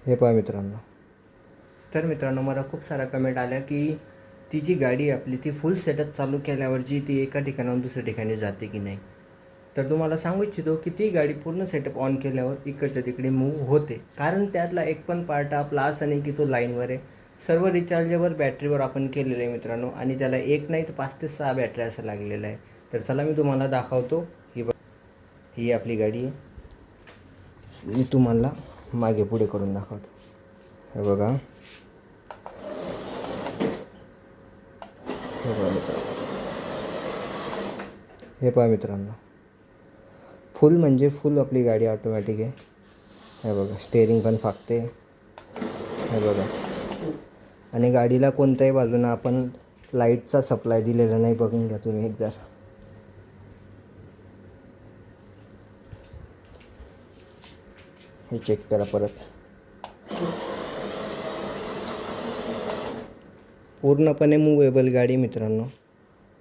हे पहा मित्रांनो, तर मित्रांनो, मला खूप साऱ्या कमेंट आल्या की ती जी गाडी आपली ती फुल सेटअप चालू केल्यावर जी ती एका ठिकाणाहून दुसऱ्या ठिकाणी जाते की नाही. तर तुम्हाला सांगू इच्छितो की ती गाडी पूर्ण सेटअप ऑन केल्यावर इकडच्या तिकडे मूव्ह होते, कारण त्यातला एक पण पार्ट आपला असा नाही की तो लाईनवर आहे. सर्व रिचार्जेबल बॅटरीवर आपण केलेलं आहे मित्रांनो, आणि त्याला एक नाही तर 5 ते 6 बॅटरी असं लागलेलं आहे. तर चला मी तुम्हाला दाखवतो. ही आपली गाडी आहे. मी तुम्हाला मागे पुढे करून दाखवतो. हे बघा, हे पहा मित्रांनो, फुल म्हणजे फुल आपली गाडी ऑटोमॅटिक आहे. हे बघा, स्टेअरिंग पण फाकते. हे बघा, आणि गाडीला कोणत्याही बाजूनं आपण लाईटचा सप्लाय दिलेला नाही. बघून घ्या तुम्ही एकदा. हे चेक करा परत. पूर्णपणे मूवेबल गाडी मित्रांनो.